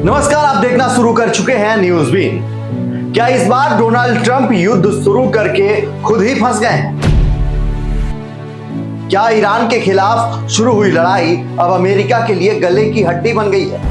नमस्कार, आप देखना शुरू कर चुके हैं न्यूज बीन। क्या इस बार डोनाल्ड ट्रंप युद्ध शुरू करके खुद ही फंस गए हैं? क्या ईरान के खिलाफ शुरू हुई लड़ाई अब अमेरिका के लिए गले की हड्डी बन गई है?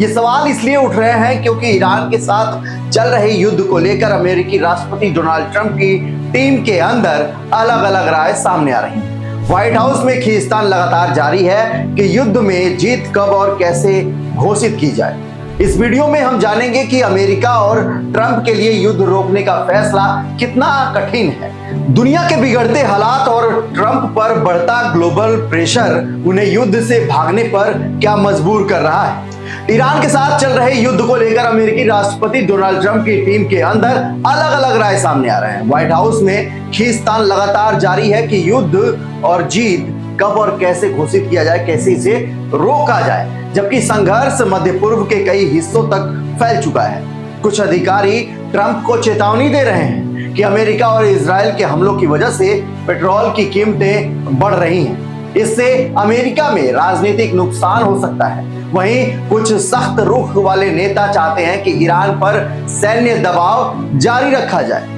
ये सवाल इसलिए उठ रहे हैं क्योंकि ईरान के साथ चल रहे युद्ध को लेकर अमेरिकी राष्ट्रपति डोनाल्ड ट्रंप की टीम के अंदर अलग अलग राय सामने आ रही है। व्हाइट हाउस में खींचतान लगातार जारी है कि युद्ध में जीत कब और कैसे घोषित की जाए। इस वीडियो में हम जानेंगे कि अमेरिका और ट्रंप के लिए युद्ध रोकने का फैसला कितना कठिन है। दुनिया के बिगड़ते हालात और ट्रंप पर बढ़ता ग्लोबल प्रेशर उन्हें युद्ध से भागने पर क्या मजबूर कर रहा है। ईरान के साथ चल रहे युद्ध को लेकर अमेरिकी राष्ट्रपति डोनाल्ड ट्रंप की टीम के अंदर अलग अलग राय सामने आ रहे हैं। व्हाइट हाउस में खींचतान लगातार जारी है कि युद्ध और जीत कब और कैसे घोषित किया जाए, कैसे इसे रोका जाए, जबकि संघर्ष मध्य पूर्व के कई हिस्सों तक फैल चुका है। कुछ अधिकारी ट्रंप को चेतावनी दे रहे हैं कि अमेरिका और इजराइल के हमलों की वजह से पेट्रोल की कीमतें बढ़ रही हैं। इससे अमेरिका में राजनीतिक नुकसान हो सकता है। वहीं कुछ सख्त रुख वाले नेता चाहते हैं कि ईरान पर सैन्य दबाव जारी रखा जाए।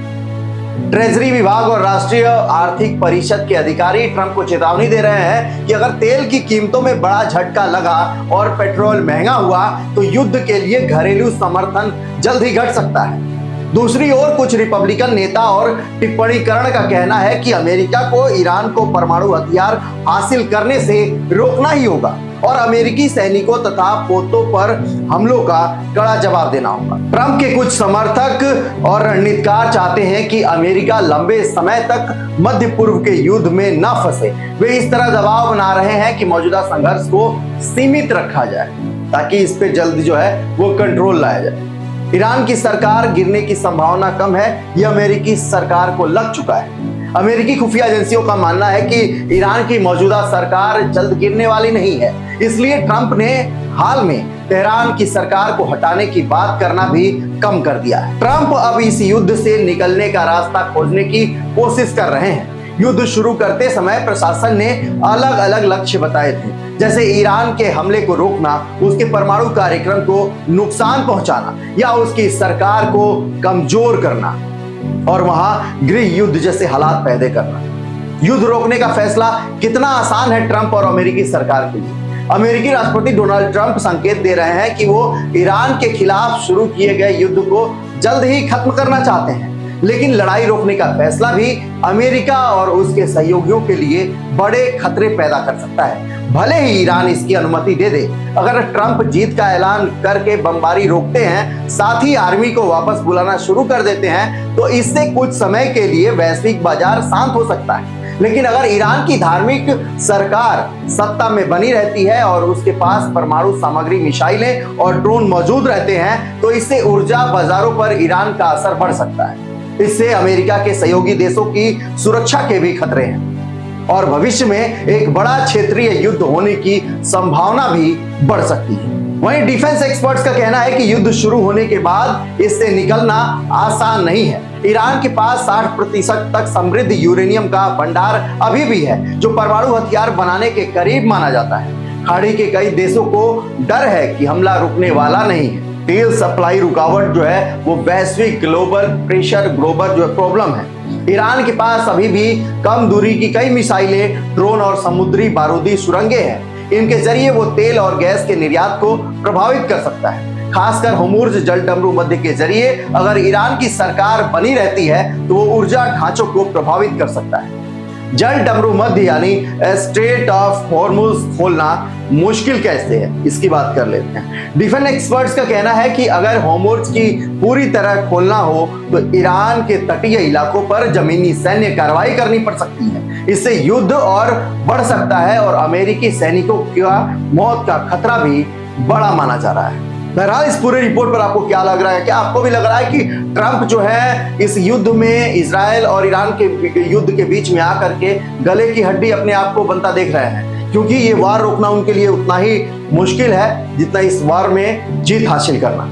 ट्रेजरी विभाग और राष्ट्रीय आर्थिक परिषद के अधिकारी ट्रंप को चेतावनी दे रहे हैं कि अगर तेल की कीमतों में बड़ा झटका लगा और पेट्रोल महंगा हुआ तो युद्ध के लिए घरेलू समर्थन जल्द ही घट सकता है। दूसरी ओर कुछ रिपब्लिकन नेता और टिप्पणीकरण का कहना है कि अमेरिका को ईरान को परमाणु हथियार हासिल करने से रोकना ही होगा और अमेरिकी सैनिकों तथा पोतों पर हमलों का कड़ा जवाब देना होगा। ट्रंप के कुछ समर्थक और रणनीतिकार चाहते हैं कि अमेरिका लंबे समय तक मध्य पूर्व के युद्ध में न फंसे। वे इस तरह दबाव बना रहे हैं कि मौजूदा संघर्ष को सीमित रखा जाए ताकि इस पे जल्द जो है वो कंट्रोल लाया जाए। ईरान की सरकार गिरने की संभावना कम है, यह अमेरिकी सरकार को लग चुका है। अमेरिकी खुफिया एजेंसियों का मानना है कि ईरान की मौजूदा सरकार जल्द गिरने वाली नहीं है, इसलिए ट्रंप ने हाल में तेहरान की सरकार को हटाने की बात करना भी कम कर दिया है। ट्रंप अब इस युद्ध से निकलने का रास्ता खोजने की कोशिश कर रहे हैं। युद्ध शुरू करते समय प्रशासन ने अलग अलग लक्ष्य बताए थे, जैसे ईरान के हमले को रोकना, उसके परमाणु कार्यक्रम को नुकसान पहुंचाना या उसकी सरकार को कमजोर करना और वहां गृह युद्ध जैसे हालात पैदा करना। युद्ध रोकने का फैसला कितना आसान है ट्रंप और अमेरिकी सरकार के लिए? अमेरिकी राष्ट्रपति डोनाल्ड ट्रंप संकेत दे रहे हैं कि वो ईरान के खिलाफ शुरू किए गए युद्ध को जल्द ही खत्म करना चाहते हैं, लेकिन लड़ाई रोकने का फैसला भी अमेरिका और उसके सहयोगियों के लिए बड़े खतरे पैदा कर सकता है। भले ही ईरान इसकी अनुमति दे दे, अगर ट्रंप जीत का ऐलान करके बमबारी रोकते हैं, साथ ही आर्मी को वापस बुलाना शुरू कर देते हैं, तो इससे कुछ समय के लिए वैश्विक बाजार शांत हो सकता है। लेकिन अगर ईरान की धार्मिक सरकार सत्ता में बनी रहती है और उसके पास परमाणु सामग्री, मिसाइलें और ड्रोन मौजूद रहते हैं, तो इससे ऊर्जा बाजारों पर ईरान का असर बढ़ सकता है। इससे अमेरिका के सहयोगी देशों की सुरक्षा के भी खतरे हैं और भविष्य में एक बड़ा क्षेत्रीय युद्ध होने की संभावना भी बढ़ सकती है। वहीं डिफेंस एक्सपर्ट्स का कहना है कि युद्ध शुरू होने के बाद इससे निकलना आसान नहीं है। ईरान के पास 60% तक समृद्ध यूरेनियम का भंडार अभी भी है, जो परमाणु हथियार बनाने के करीब माना जाता है। खाड़ी के कई देशों को डर है कि हमला रुकने वाला नहीं है। तेल सप्लाई रुकावट जो है वो वैश्विक ग्लोबल प्रेशर ग्लोबल जो है प्रॉब्लम है। ईरान के पास अभी भी कम दूरी की कई मिसाइलें, ड्रोन और समुद्री बारूदी सुरंगें हैं। इनके जरिए वो तेल और गैस के निर्यात को प्रभावित कर सकता है। खासकर होर्मुज़ जल डमरू मध्य के जरिए अगर ईरान की सरकार बनी रहती है तो वो ऊर्जा ढांचों को प्रभावित कर सकता है। जल डमरू मध्य यानी स्ट्रेट ऑफ होर्मुज़ खोलना मुश्किल कैसे है, इसकी बात कर लेते हैं। डिफेंस एक्सपर्ट्स का कहना है कि अगर होर्मुज़ की पूरी तरह खोलना हो तो ईरान के तटीय इलाकों पर जमीनी सैन्य कार्रवाई करनी पड़ सकती है। इससे युद्ध और बढ़ सकता है और अमेरिकी सैनिकों का मौत का खतरा भी बड़ा माना जा रहा है। बहरहाल इस पूरे रिपोर्ट पर आपको क्या लग रहा है? क्या आपको भी लग रहा है कि ट्रंप जो है इस युद्ध में इजराइल और ईरान के युद्ध के बीच में आकर के गले की हड्डी अपने आप को बनता देख रहे हैं? क्योंकि ये वार रोकना उनके लिए उतना ही मुश्किल है जितना इस वार में जीत हासिल करना।